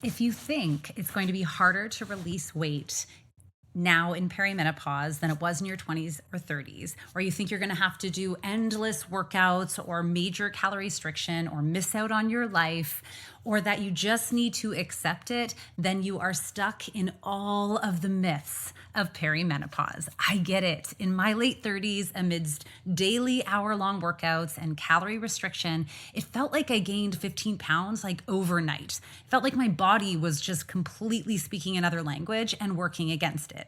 If you think it's going to be harder to release weight now in perimenopause than it was in your 20s or 30s, or you think you're going to have to do endless workouts or major calorie restriction or miss out on your life, or that you just need to accept it, then you are stuck in all of the myths of perimenopause. I get it. In my late 30s, amidst daily hour-long workouts and calorie restriction, it felt like I gained 15 pounds like overnight. It felt like my body was just completely speaking another language and working against it.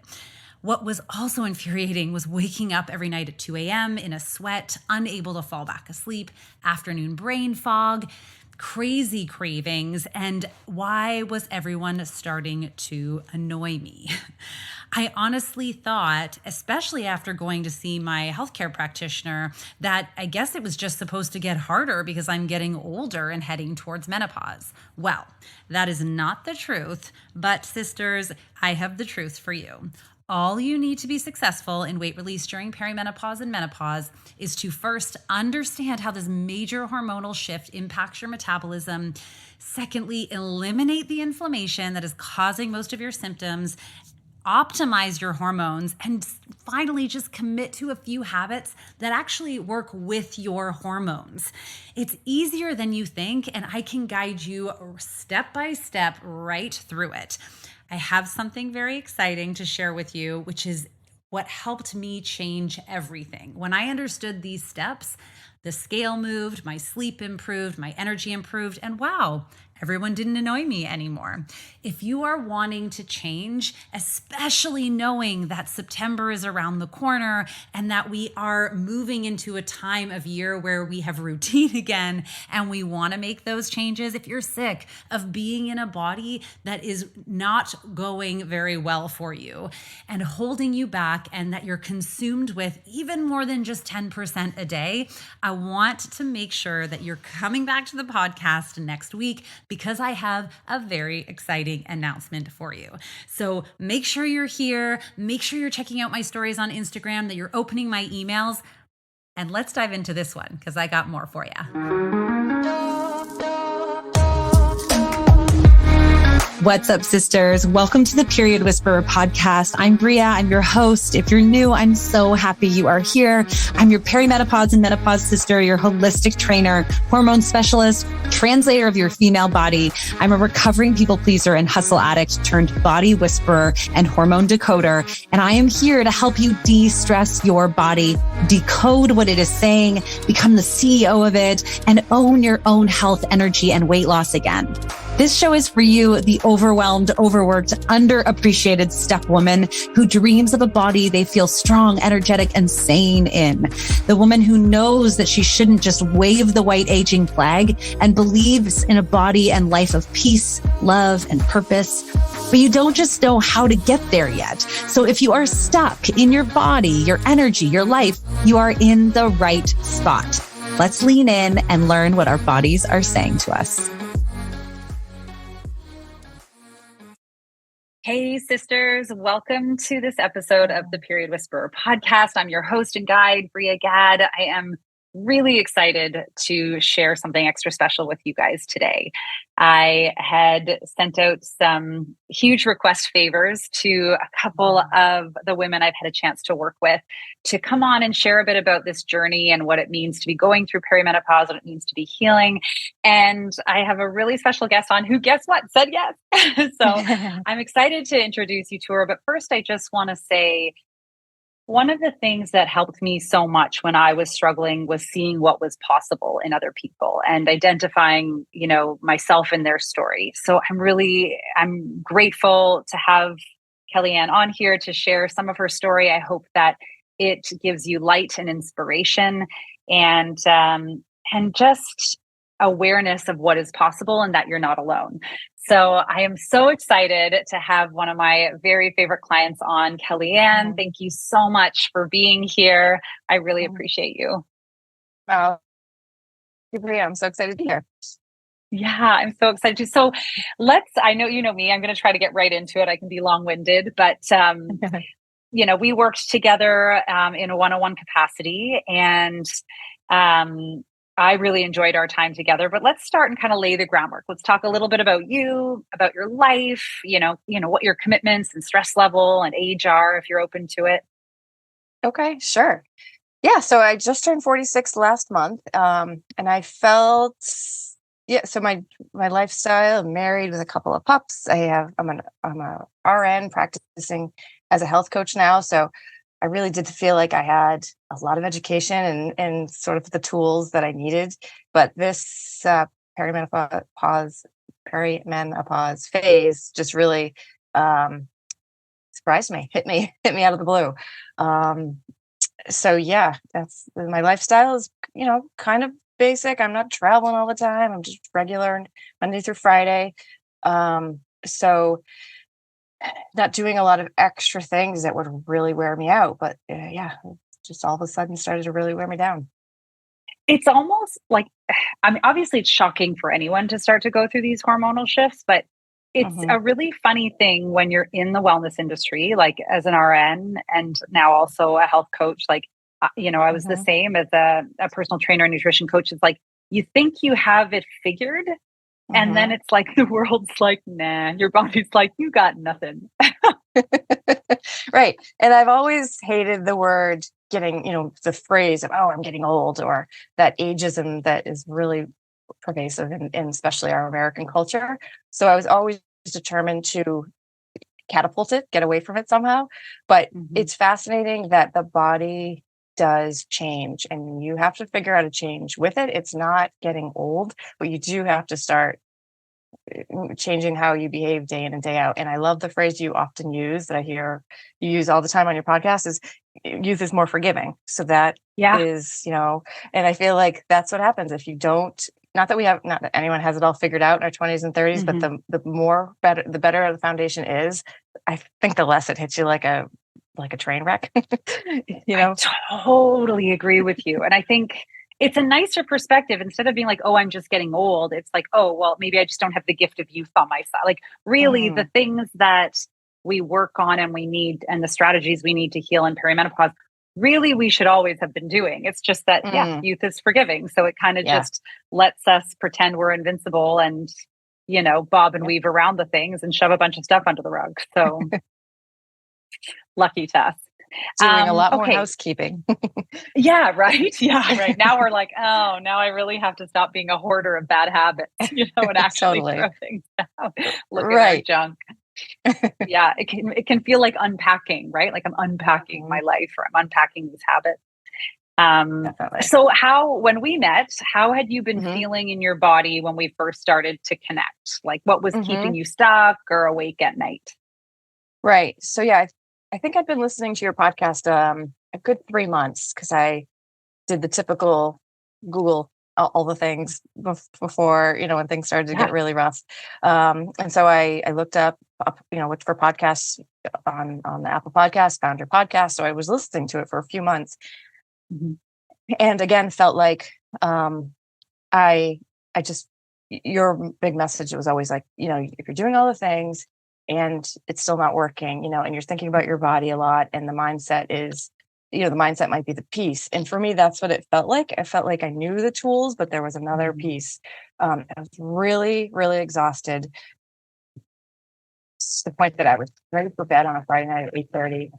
What was also infuriating was waking up every night at 2 a.m. in a sweat, unable to fall back asleep, afternoon brain fog, crazy cravings, and why was everyone starting to annoy me? I honestly thought, especially after going to see my healthcare practitioner, that I guess it was just supposed to get harder because I'm getting older and heading towards menopause. Well, that is not the truth, but sisters, I have the truth for you. All you need to be successful in weight release during perimenopause and menopause is to first understand how this major hormonal shift impacts your metabolism. Secondly, eliminate the inflammation that is causing most of your symptoms. Optimize your hormones, and finally, just commit to a few habits that actually work with your hormones. It's easier than you think, and I can guide you step by step right through it. I have something very exciting to share with you, which is what helped me change everything. When I understood these steps, the scale moved, my sleep improved, my energy improved, and wow, everyone didn't annoy me anymore. If you are wanting to change, especially knowing that September is around the corner and that we are moving into a time of year where we have routine again and we want to make those changes, if you're sick of being in a body that is not going very well for you and holding you back, and that you're consumed with even more than just 10% a day, I want to make sure that you're coming back to the podcast next week, because I have a very exciting announcement for you. So make sure you're here. Make sure you're checking out my stories on Instagram, that you're opening my emails. And let's dive into this one, because I got more for you. What's up, sisters? Welcome to the Period Whisperer podcast. I'm Bria. I'm your host. If you're new, I'm so happy you are here. I'm your perimenopause and menopause sister, your holistic trainer, hormone specialist, translator of your female body. I'm a recovering people pleaser and hustle addict turned body whisperer and hormone decoder. And I am here to help you de-stress your body, decode what it is saying, become the CEO of it, and own your own health, energy, and weight loss again. This show is for you, the overwhelmed, overworked, underappreciated step woman who dreams of a body they feel strong, energetic, and sane in. The woman who knows that she shouldn't just wave the white aging flag and believes in a body and life of peace, love, and purpose. But you don't just know how to get there yet. So if you are stuck in your body, your energy, your life, you are in the right spot. Let's lean in and learn what our bodies are saying to us. Hey, sisters. Welcome to this episode of the Period Whisperer podcast. I'm your host and guide, Bria Gad. I am really excited to share something extra special with you guys today. I had sent out some huge request favors to a couple of the women I've had a chance to work with to come on and share a bit about this journey and what it means to be going through perimenopause, what it means to be healing. And I have a really special guest on who, guess what, said yes. So I'm excited to introduce you to her. But first, I just want to say, one of the things that helped me so much when I was struggling was seeing what was possible in other people and identifying, myself in their story. So I'm grateful to have Kellyann on here to share some of her story. I hope that it gives you light and inspiration and just awareness of what is possible and that you're not alone. So I am so excited to have one of my very favorite clients on, Kellyann. Thank you so much for being here. I really appreciate you. Oh, I'm so excited to be here. Yeah, I'm so excited too. So I know you know me, I'm going to try to get right into it. I can be long-winded, but we worked together in a one-on-one capacity, and I really enjoyed our time together, but let's start and kind of lay the groundwork. Let's talk a little bit about you, about your life, what your commitments and stress level and age are if you're open to it. Okay, sure. Yeah, so I just turned 46 last month, and I felt yeah. So my lifestyle, I'm married with a couple of pups. I'm a RN practicing as a health coach now. So I really did feel like I had a lot of education and sort of the tools that I needed. But this perimenopause perimenopause phase just really um, surprised me, hit me out of the blue. Um, so yeah, that's my lifestyle is, kind of basic. I'm not traveling all the time. I'm just regular Monday through Friday. So not doing a lot of extra things that would really wear me out. But yeah, just all of a sudden started to really wear me down. It's almost like, I mean, obviously it's shocking for anyone to start to go through these hormonal shifts, but it's Hmm. a really funny thing when you're in the wellness industry, like as an RN and now also a health coach. Like, I was the Hmm. same as a personal trainer and nutrition coach. It's like you think you have it figured, and then Hmm. it's like the world's like, nah, your body's like, you got nothing. Right. And I've always hated the word getting, the phrase of, oh, I'm getting old, or that ageism that is really pervasive in especially our American culture. So I was always determined to catapult it, get away from it somehow. But Mhm. it's fascinating that the body does change and you have to figure out a change with it. It's not getting old, but you do have to start changing how you behave day in and day out. And I love the phrase you often use that I hear you use all the time on your podcast is youth is more forgiving. So that Yeah. is, and I feel like that's what happens if you don't, not that anyone has it all figured out in our 20s and 30s, but Mhm. the better the foundation is, I think the less it hits you like a train wreck. you I know? totally agree with you. And I think it's a nicer perspective instead of being like, oh, I'm just getting old. It's like, oh, well, maybe I just don't have the gift of youth on my side. Like, really, the Mm, things that we work on and we need and the strategies we need to heal in perimenopause, really, we should always have been doing. It's just that, yeah, mm, youth is forgiving. So it kind of yeah. just lets us pretend we're invincible and, bob and Yep. weave around the things and shove a bunch of stuff under the rug. So lucky to us. Doing a lot more Okay. housekeeping. Yeah, right. Yeah, right. Now we're like, oh, now I really have to stop being a hoarder of bad habits, and actually Totally. throw things down. Look at our Right. junk. Yeah, it can feel like unpacking, right? Like I'm unpacking my Mhm. life or I'm unpacking these habits. Um, Definitely. so when we met, how had you been Mhm. feeling in your body when we first started to connect? Like what was keeping Mhm. you stuck or awake at night? Right. So yeah, I think I've been listening to your podcast a good 3 months because I did the typical Google all the things before, when things started to Yeah. get really rough. And so I looked up, looked for podcasts on the Apple podcast, found your podcast. So I was listening to it for a few months Mhm. and again felt like um I I just your big message was always like, if you're doing all the things and it's still not working, and you're thinking about your body a lot and the mindset is, the mindset might be the piece. And for me, that's what it felt like. I felt like I knew the tools, but there was another Mhm. piece. I was really, really exhausted to the point that I was ready for bed on a Friday night at 8:30.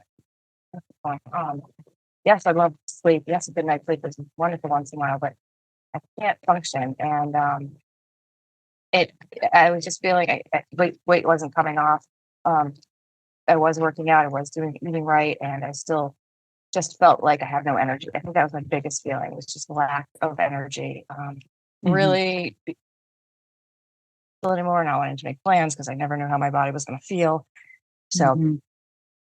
Um, yes, I love sleep. Yes, a good night's sleep is wonderful once in a while, but I can't function. And It I was just feeling weight wasn't coming off. Um, I was working out, I was eating right, and I still just felt like I have no energy. I think that was my biggest feeling was just lack of energy. Mhm. Really feel anymore, not wanting to make plans because I never knew how my body was going to feel. So, Mhm.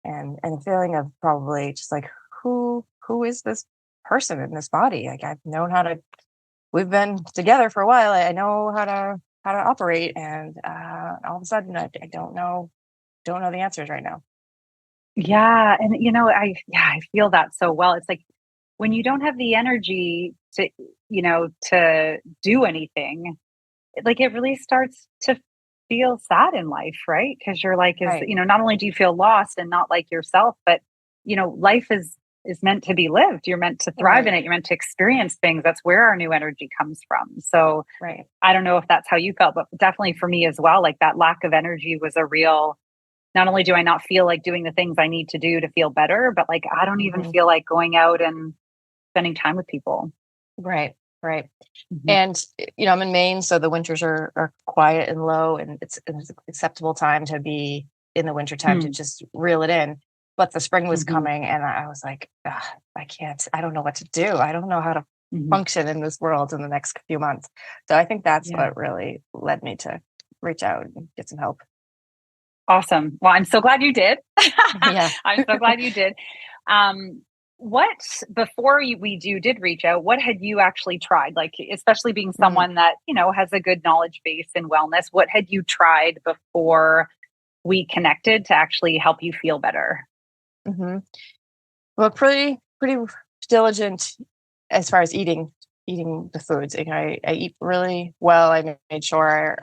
and the feeling of probably just like who is this person in this body? Like I've known how to. We've been together for a while. I know how to operate, and all of a sudden I don't know the answers right now. Yeah, and I feel that so well. It's like when you don't have the energy to do anything, like it really starts to feel sad in life, right? Because you're like, Right. not only do you feel lost and not like yourself, but life is is meant to be lived. You're meant to thrive in it. You're meant to experience things. That's where our new energy comes from. So Right. I don't know if that's how you felt, but definitely for me as well, like that lack of energy was a real, not only do I not feel like doing the things I need to do to feel better, but like I don't even feel like going out and spending time with people. Right. Right. Mhm. And I'm in Maine, so the winters are quiet and low, and it's an acceptable time to be in the winter time to Mm. just reel it in. But the spring was Mhm. coming, and I was like, "Ugh, I can't. I don't know what to do. I don't know how to Mhm. function in this world in the next few months." So I think that's Yeah. what really led me to reach out and get some help. Awesome. Well, I'm so glad you did. Yeah. I'm so glad you did. Um, what before we did reach out, what had you actually tried? Like, especially being Mm-hmm. someone that has a good knowledge base in wellness, what had you tried before we connected to actually help you feel better? Mm-hmm. Well, pretty diligent as far as eating the foods. I eat really well. I made sure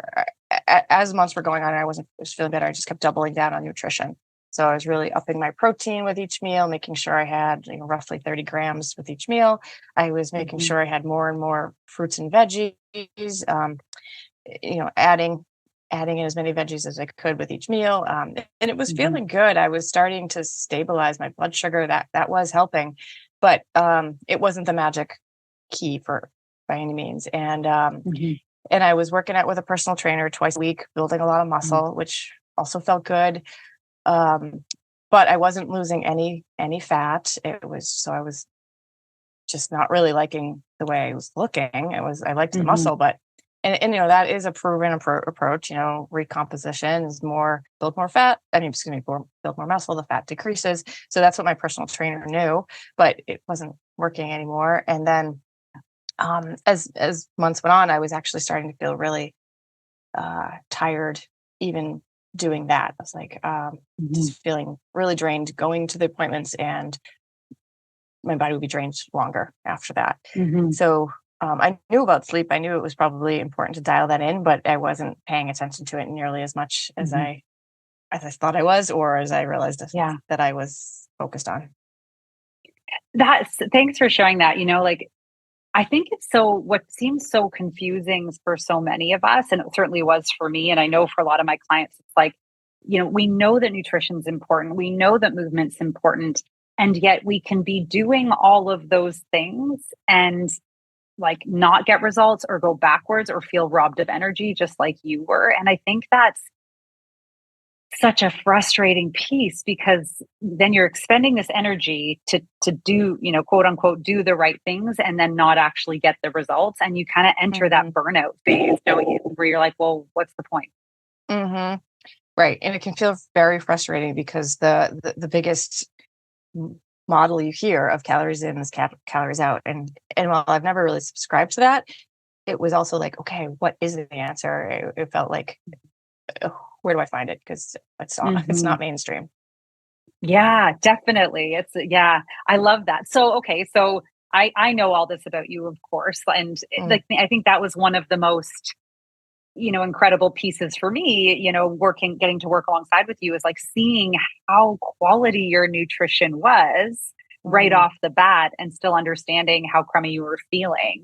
as months were going on, I was feeling better. I just kept doubling down on nutrition. So I was really upping my protein with each meal, making sure I had roughly 30 grams with each meal. I was making Mhm. sure I had more and more fruits and veggies. Um, adding in as many veggies as I could with each meal. And it was Mhm. feeling good. I was starting to stabilize my blood sugar. That was helping, but it wasn't the magic key for by any means. Mhm. And I was working out with a personal trainer twice a week, building a lot of Mhm. muscle, which also felt good. Um, but I wasn't losing any fat. I was just not really liking the way I was looking. I liked the Mhm. muscle, but and that is a proven approach. Recomposition is more build more fat. I mean, excuse me, build more muscle. The fat decreases. So that's what my personal trainer knew, but it wasn't working anymore. And then as months went on, I was actually starting to feel really tired, even doing that. I was like Mhm. just feeling really drained, going to the appointments, and my body would be drained longer after that. Mhm. So I knew about sleep. I knew it was probably important to dial that in, but I wasn't paying attention to it nearly as much Mhm. as I thought I was, or as I realized Yeah. that I was focused on. That's Thanks for showing that. Like I think it's so what seems so confusing for so many of us, and it certainly was for me, and I know for a lot of my clients, it's like, we know that nutrition's important, we know that movement's important, and yet we can be doing all of those things and like not get results or go backwards or feel robbed of energy, just like you were. And I think that's such a frustrating piece because then you're expending this energy to do, quote unquote, do the right things and then not actually get the results. And you kind of enter that Hmm. burnout phase, don't you? Where you're like, well, what's the point? Hmm. Right, and it can feel very frustrating because the biggest m- model you hear of calories in is calories out, and while I've never really subscribed to that, it was also like, okay, what is the answer? It felt like, "Ugh, where do I find it? Because it's Hmm. not mainstream." Yeah, definitely. Yeah, I love that. So, okay, so I know all this about you, of course, and Mm, like I think that was one of the most incredible pieces for me, getting to work alongside with you is like seeing how quality your nutrition was right mm, off the bat and still understanding how crummy you were feeling.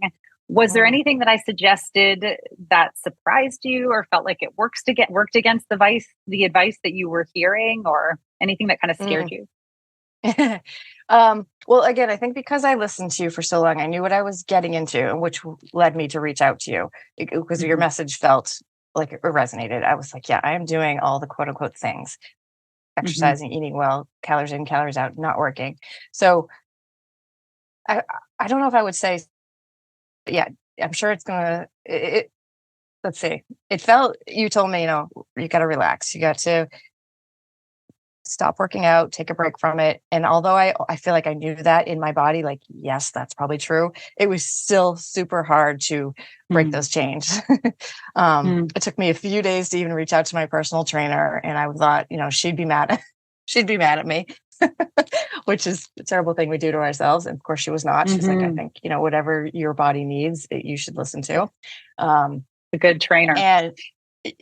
Was there mm, anything that I suggested that surprised you or felt like it worked against the advice that you were hearing or anything that kind of scared mm. you? Well, again, I think because I listened to you for so long, I knew what I was getting into, which led me to reach out to you because your Mhm. message felt like it resonated. I was like, yeah, I am doing all the quote unquote things: Mhm. exercising, eating well, calories in, calories out, not working. So I I don't know if I would say, yeah, I'm sure it's gonna. Let's see. It felt you told me, you got to relax. You got to stop working out, take a break from it. And although I feel like I knew that in my body, like, yes, that's probably true. It was still super hard to break Mhm. those chains. Mhm. It took me a few days to even reach out to my personal trainer, and I thought, she'd be mad. She'd be mad at me, which is a terrible thing we do to ourselves. And of course, she was not. She's like, I Mhm. think whatever your body needs, you should listen to. Um, A good trainer. and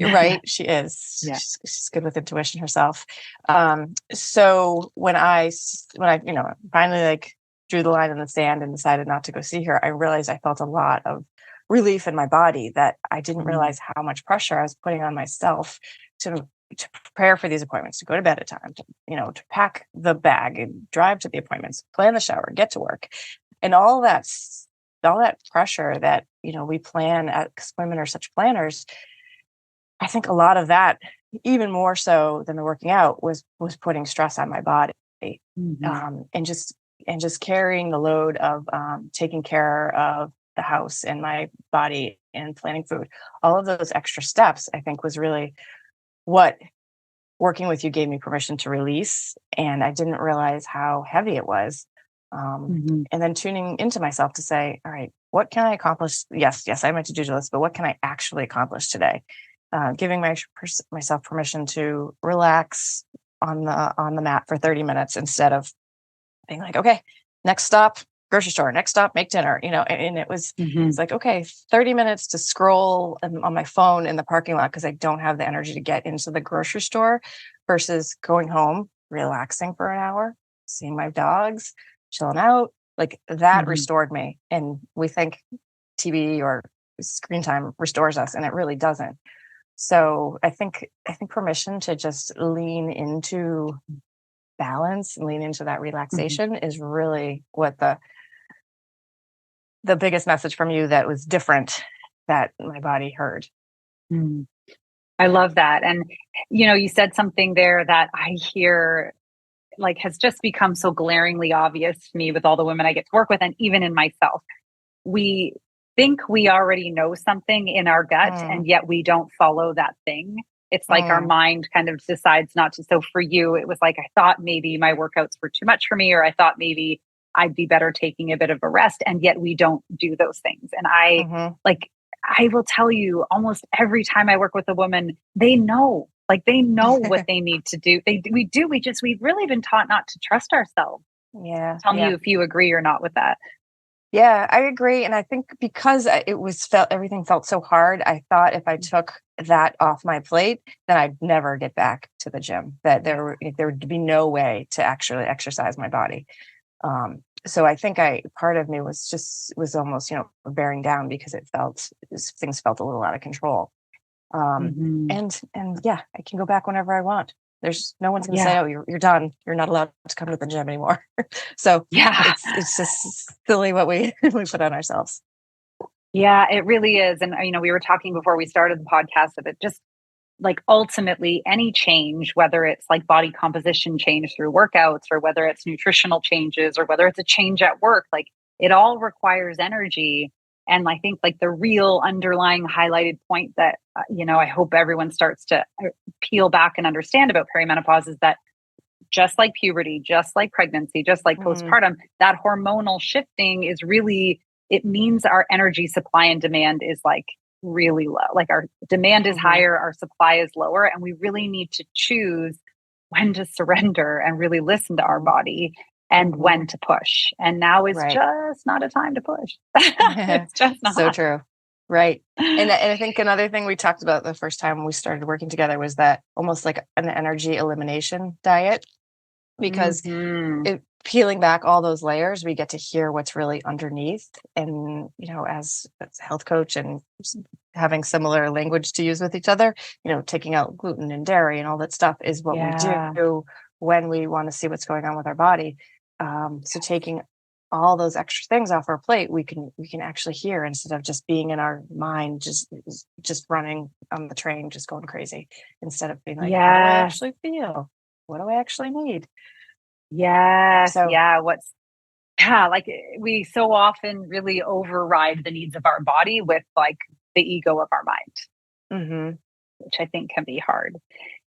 Right. She is. Yeah. She's good with intuition herself. So when I, finally like drew the line in the sand and decided not to go see her, I realized I felt a lot of relief in my body that I didn't Mm. realize how much pressure I was putting on myself to prepare for these appointments, to go to bed at time, to pack the bag and drive to the appointments, plan the shower, get to work, and all that pressure that we plan because women are such planners. I think a lot of that, even more so than the working out, was putting stress on my body, Mhm. and just carrying the load of taking care of the house and my body and planning food. All of those extra steps, I think, was really what working with you gave me permission to release, and I didn't realize how heavy it was. Mhm. And then tuning into myself to say, all right, what can I accomplish? Yes, I meant to do list, but what can I actually accomplish today? Giving myself permission to relax on the mat for 30 minutes instead of being like, okay, next stop, grocery store, next stop, make dinner, and it's Mhm. like, okay, 30 minutes to scroll on my phone in the parking lot because I don't have the energy to get into the grocery store versus going home, relaxing for an hour, seeing my dogs, chilling out. Like that Mhm. restored me. And we think TV or screen time restores us, and it really doesn't. So I think permission to just lean into balance and lean into that Mhm. relaxation is really what the biggest message from you that was different that my body heard. Mm. I love that. And, you said something there that I hear like has just become so glaringly obvious to me with all the women I get to work with and even in myself. We think we already know something in our gut Mm, and yet we don't follow that thing. It's like our mm, mind kind of decides not to. So for you, it was like, I thought maybe my workouts were too much for me, or I thought maybe I'd be better taking a bit of a rest. And yet we don't do those things. And mhm. I will tell you almost every time I work with a woman, they know, like they know what they need to do. We've really been taught not to trust ourselves. Yeah, Tell me yeah. if you agree or not with that. Yeah, I agree, and I think because everything felt so hard, I thought if I took that off my plate, then I'd never get back to the gym, that Yeah. there would be no way to actually exercise my body. So I think part of me was almost, bearing down because things felt a little out of control. Hmm. And yeah, I can go back whenever I want. There's no one's going to say, Yeah. "Oh, you're done. You're not allowed to come to the gym anymore." So Yeah. it's just silly what we we put on ourselves. Yeah, it really is. And, we were talking before we started the podcast of it just like ultimately any change, whether it's like body composition change through workouts or whether it's nutritional changes or whether it's a change at work, like it all requires energy. And I think like the real underlying highlighted point that, I hope everyone starts to peel back and understand about perimenopause is that just like puberty, just like pregnancy, just like Mm, postpartum, that hormonal shifting is really, it means our energy supply and demand is like really low. Like our demand is mhm, higher, our supply is lower, and we really need to choose when to surrender and really listen to our mhm, body and when mhm. to push. And now is Right. just not a time to push. It's just So not. true. Right. And I think another thing we talked about the first time we started working together was that almost like an energy elimination diet, because Hmm. peeling back all those layers, we get to hear what's really underneath. And, as a health coach and having similar language to use with each other, taking out gluten and dairy and all that stuff is what we Yeah. do when we want to see what's going on with our body. So taking all those extra things off our plate, we can actually hear instead of just being in our mind, just running on the train, just going crazy, instead of being like, how do I Yes. actually feel? What do I actually need? Yes. So Yeah. Yeah, like we so often really override the needs of our body with like the ego of our mind, mhm, which I think can be hard.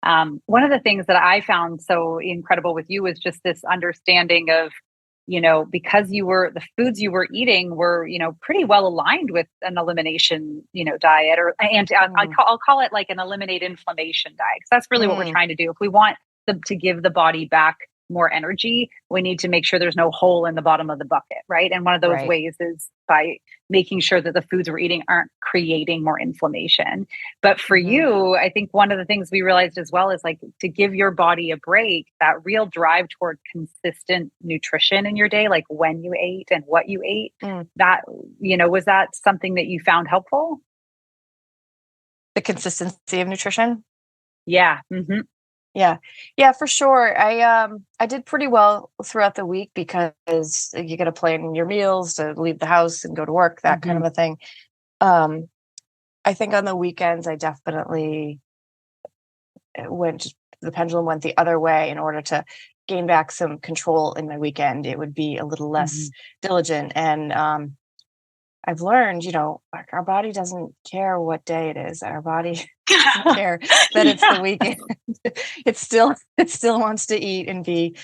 One of the things that I found so incredible with you was just this understanding of, because the foods you were eating were, pretty well aligned with an elimination, diet mm, I'll call it like an eliminate inflammation diet. 'Cause that's really what we're mm, trying to do. If we want to give the body back more energy, we need to make sure there's no hole in the bottom of the bucket, right? And one of those Right. ways is by making sure that the foods we're eating aren't creating more inflammation. But for Hmm. you, I think one of the things we realized as well is like to give your body a break, that real drive toward consistent nutrition in your day, like when you ate and what you ate, Mm. that, was that something that you found helpful? The consistency of nutrition. Yeah. Hmm. Yeah. Yeah, for sure. I did pretty well throughout the week because you got to plan your meals to leave the house and go to work, that kind Hmm. of a thing. Um, I think on the weekends I definitely the pendulum went the other way in order to gain back some control in my weekend. It would be a little less Hmm. diligent. And I've learned, like our body doesn't care what day it is. Our body doesn't care that it's Yeah. the weekend. it still wants to eat and be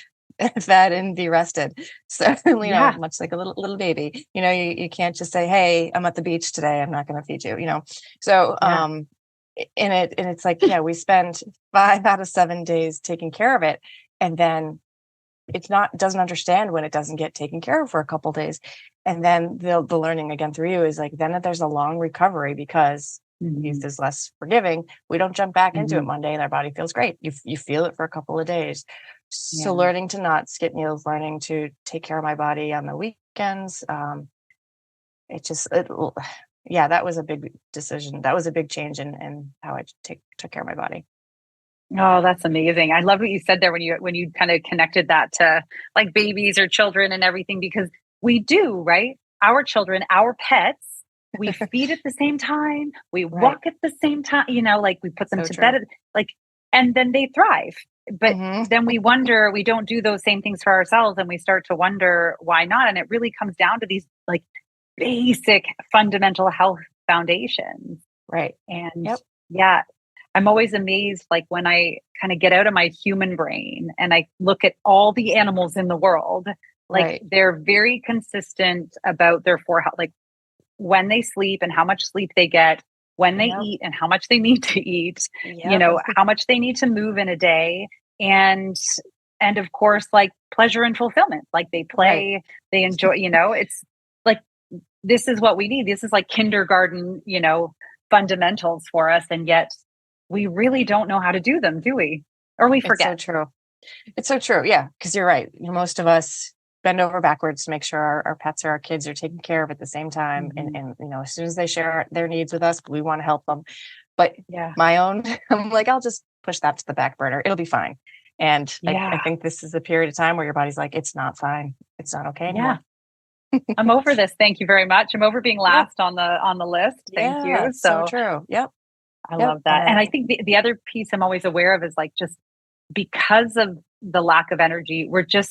fed and be rested. So, Yeah. much like a little baby, you can't just say, "Hey, I'm at the beach today. I'm not going to feed you." So, Yeah. and it's like, yeah, we spend 5 out of 7 days taking care of it, and then doesn't understand when it doesn't get taken care of for a couple days. And then the learning again through you is like, then there's a long recovery because youth Hmm. is less forgiving. We don't jump back into it Hmm. Monday and our body feels great. You feel it for a couple of days. So Yeah. learning to not skip meals, learning to take care of my body on the weekends. It just, it, yeah, that was a big decision. That was a big change in how I took care of my body. Oh, that's amazing. I love what you said there when you kind of connected that to like babies or children and everything, because we do, right? Our children, our pets, we feed at the same time, we Right. walk at the same time, like we put them So to bed true. like, and then they thrive. But Hmm. then we wonder, we don't do those same things for ourselves, and we start to wonder why not. And it really comes down to these like basic fundamental health foundations. Right. And Yep. yeah, I'm always amazed, like when I kind of get out of my human brain and I look at all the animals in the world, like Right. they're very consistent about their four health, like when they sleep and how much sleep they get, when they Yep. eat and how much they need to eat, Yep. how much they need to move in a day. And of course, like pleasure and fulfillment. Like they Right. play, they enjoy, it's like this is what we need. This is like kindergarten, fundamentals for us. And yet we really don't know how to do them, do we? Or we It's so forget. true. It's so true. Yeah, because you're right. Most of us bend over backwards to make sure our pets or our kids are taken care of at the same time. And, Mhm. as soon as they share their needs with us, we want to help them. But Yeah. my own, I'm like, I'll just push that to the back burner. It'll be fine. And I Yeah. think this is a period of time where your body's like, it's not fine. It's not okay Yeah. anymore. I'm over this. Thank you very much. I'm over being Yep. last on the list. Thank Yeah. you. So So true. Yep. I Yep. love that. And I think the other piece I'm always aware of is like just because of the lack of energy,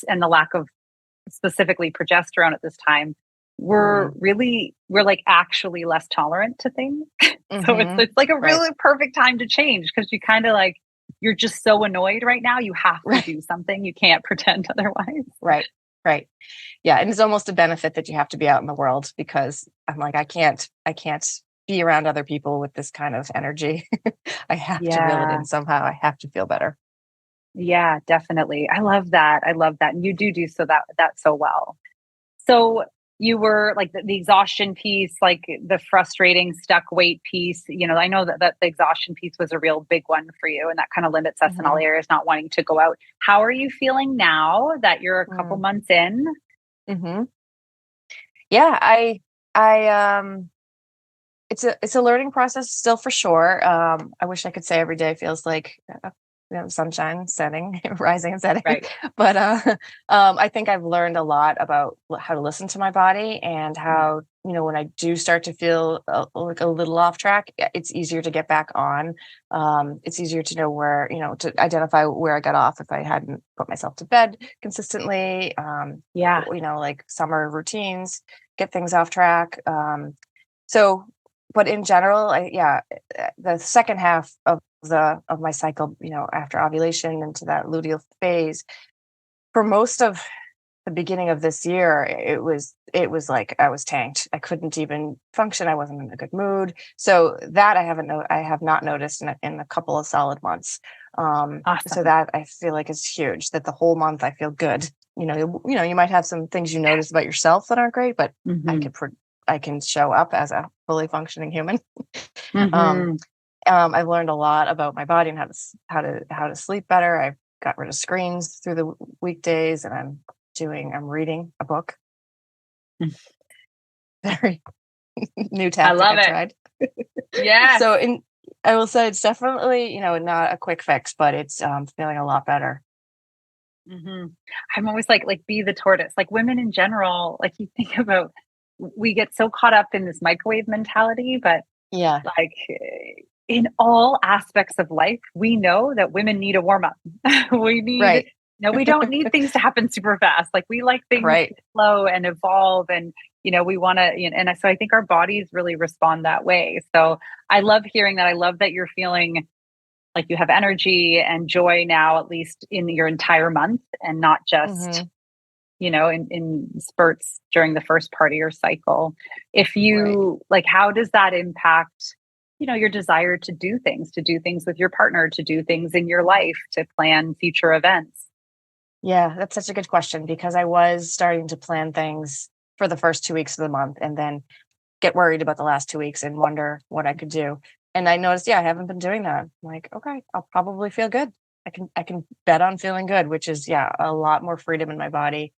and the lack of specifically progesterone at this time, Mm-hmm. we're like actually less tolerant to things. So Mm-hmm. it's like a Right. really perfect time to change, because you kind of like you're just so annoyed right now. You have to Right. do something. You can't pretend otherwise. Right. Right. Yeah, and it's almost a benefit that you have to be out in the world because I'm like, I can't be around other people with this kind of energy. I have to reel it Yeah. in somehow. I have to feel better. Yeah, definitely. I love that. I love that. And you do so that so well. So you were like the exhaustion piece, like the frustrating stuck weight piece. I know that the exhaustion piece was a real big one for you, and that kind of limits us in all Hmm. areas, not wanting to go out. How are you feeling now that you're a couple months in? Mm-hmm. Yeah, I it's a learning process still for sure. I wish I could say every day feels like sunshine setting, rising and setting. Right. But I think I've learned a lot about how to listen to my body and Yeah. how when I do start to feel like a little off track, it's easier to get back on. It's easier to know where to identify where I got off if I hadn't put myself to bed consistently. Yeah. Like summer routines, get things off track. So, but in general, the second half of my cycle, after ovulation into that luteal phase, for most of the beginning of this year, it was like I was tanked. I couldn't even function. I wasn't in a good mood. So that I have not noticed in a couple of solid months. So Awesome. that I feel like is huge. That the whole month I feel good. You might have some things you notice about yourself that aren't great, but I Mhm. can I can show up as a fully functioning human. um, Mhm. I've learned a lot about my body and how to sleep better. I've got rid of screens through the weekdays, and I'm reading a book. Mm. Very new I tactic love I've it. tried. Yes. So I will say it's definitely, not a quick fix, but it's feeling a lot better. Mhm. I'm always like be the tortoise. Like women in general, like you think about, we get so caught up in this microwave mentality, but Yeah, like in all aspects of life, we know that women need a warm up. we need, right, we don't need things to happen super fast. Like we like things to right. flow and evolve, and we want to, and so I think our bodies really respond that way. So I love hearing that. I love that you're feeling like you have energy and joy now, at least in your entire month, and not just, Hmm. in spurts during the first part of your cycle. If Right. you like, how does that impact, your desire to do things with your partner, to do things in your life, to plan future events? Yeah, that's such a good question because I was starting to plan things for the first 2 weeks of the month and then get worried about the last 2 weeks and wonder what I could do. And I noticed, yeah, I haven't been doing that. I'm like, okay, I'll probably feel good. I can bet on feeling good, which is, yeah, a lot more freedom in my body,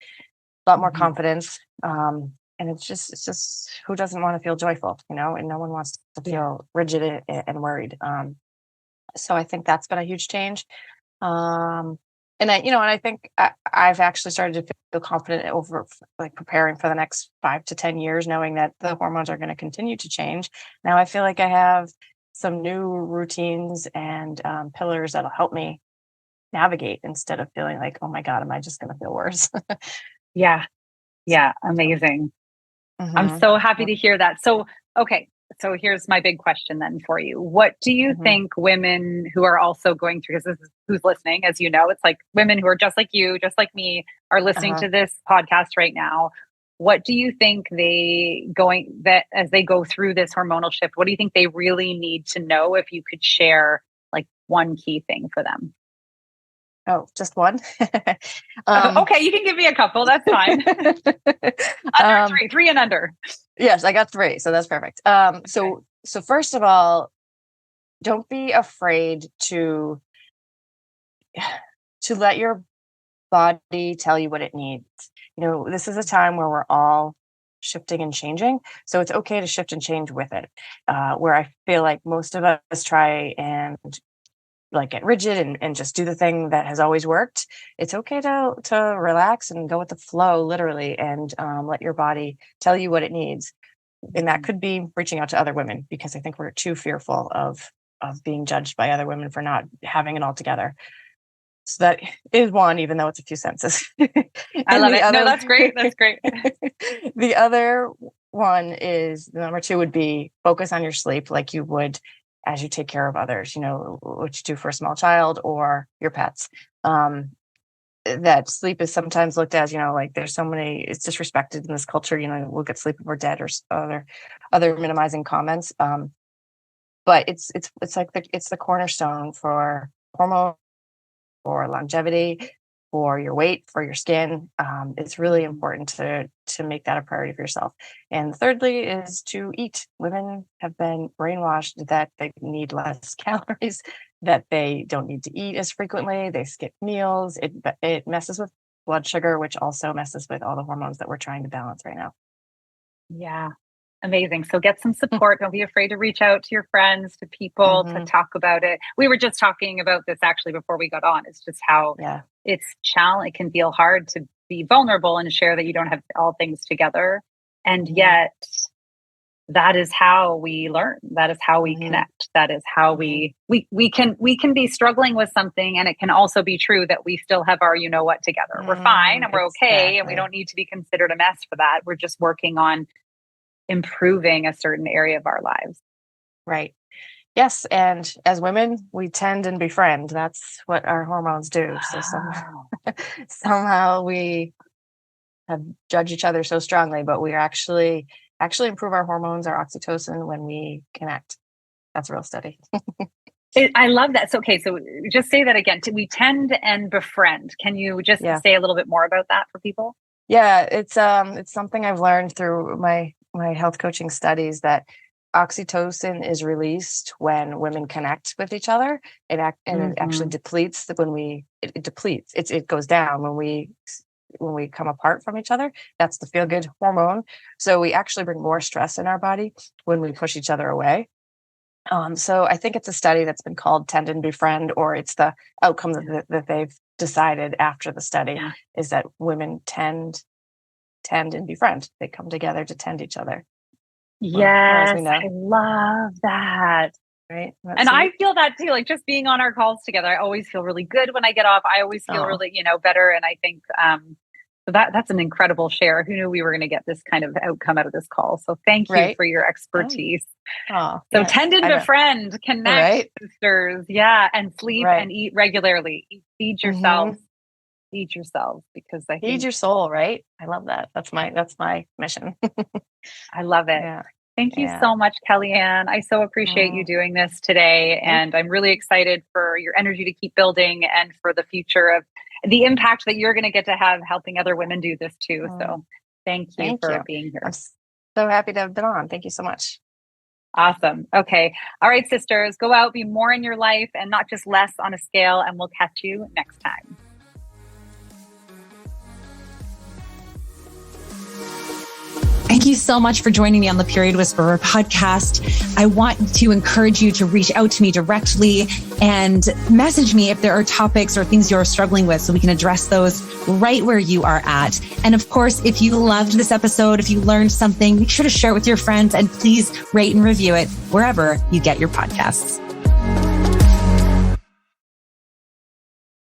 a lot more Mhm. confidence. And it's just who doesn't want to feel joyful, and no one wants to Yeah. feel rigid and worried. So I think that's been a huge change. Um, and I think I've actually started to feel confident over like preparing for the next 5 to 10 years, knowing that the hormones are going to continue to change. Now I feel like I have some new routines and pillars that'll help me navigate instead of feeling like, oh my God, am I just going to feel worse? Yeah. Yeah. So, Amazing. I'm mhm, so happy yep, to hear that. So, okay. So here's my big question then for you. What do you mhm, think women who are also going through, because this is who's listening, as you know, it's like women who are just like you, just like me, are listening uh-huh. to this podcast right now. What do you think that as they go through this hormonal shift, what do you think they really need to know, if you could share like one key thing for them? Oh, just one. um, Okay, you can give me a couple. That's fine. Under um, three and under. yes, I got three, so that's perfect. Okay. So first of all, don't be afraid to let your body tell you what it needs. This is a time where we're all shifting and changing, so it's okay to shift and change with it. Where I feel like most of us try and like get rigid and just do the thing that has always worked. It's okay to relax and go with the flow, literally, and let your body tell you what it needs. And that Mhm. could be reaching out to other women because I think we're too fearful of being judged by other women for not having it all together. So that is one, even though it's a few sentences. I And love the it. No, other that's great. That's great. the other one is number two would be focus on your sleep like you would as you take care of others, what you do for a small child or your pets. Um, that sleep is sometimes looked as, like there's so many, it's disrespected in this culture, we'll get sleep if we're dead or other minimizing comments. But it's like it's the cornerstone for hormone, for longevity, for your weight, for your skin. It's really Mhm. important to make that a priority for yourself. And thirdly is to eat. Women have been brainwashed that they need less calories, that they don't need to eat as frequently. They skip meals. It messes with blood sugar, which also messes with all the hormones that we're trying to balance right now. Yeah. Amazing. So get some support. Don't be afraid to reach out to your friends, to people, to Hmm. talk about it. We were just talking about this actually before we got on. It's just how Yeah. it can feel hard to be vulnerable and share that you don't have all things together. And Hmm. yet that is how we learn. That is how we Hmm. connect. That is how Hmm. we can be struggling with something, and it can also be true that we still have our what together. We're fine and we're okay, and we Exactly. don't need to be considered a mess for that. We're just working on improving a certain area of our lives. Right. Yes, and as women, we tend and befriend. That's what our hormones do. So Wow. somehow we have judged each other so strongly, but we are actually improve our hormones, our oxytocin when we connect. That's a real study. I love that. So, okay. So just say that again. We tend and befriend. Can you just say a little bit more about that for people? Yeah, it's something I've learned through my health coaching studies, that oxytocin is released when women connect with each other. It actually depletes it depletes. It goes down when we come apart from each other. That's the feel good hormone. So we actually bring more stress in our body when we push each other away. So I think it's a study that's been called Tend and Befriend, or it's the outcome that they've decided after the study is that women tend and befriend. They come together to tend each other. Yes, I love that. Right. And I feel that too, like just being on our calls together, I always feel really good when I get off. I always feel really, better. And I think so that's an incredible share. Who knew we were going to get this kind of outcome out of this call? So thank you for your expertise. So tend and befriend, connect, sisters. Yeah. And sleep and eat regularly. Feed yourselves. Feed yourselves, because I think feed your soul, right? I love that. That's my mission. I love it. Yeah. Thank you so much, Kellyann. I so appreciate you doing this today. And I'm really excited for your energy to keep building and for the future of the impact that you're going to get to have helping other women do this too. So thank you for being here. I'm so happy to have been on. Thank you so much. Awesome. Okay. All right, sisters, go out, be more in your life and not just less on a scale. And we'll catch you next time. Thank you so much for joining me on the Period Whisperer podcast. I want to encourage you to reach out to me directly and message me if there are topics or things you're struggling with, so we can address those right where you are at. And of course, if you loved this episode, if you learned something, make sure to share it with your friends and please rate and review it wherever you get your podcasts.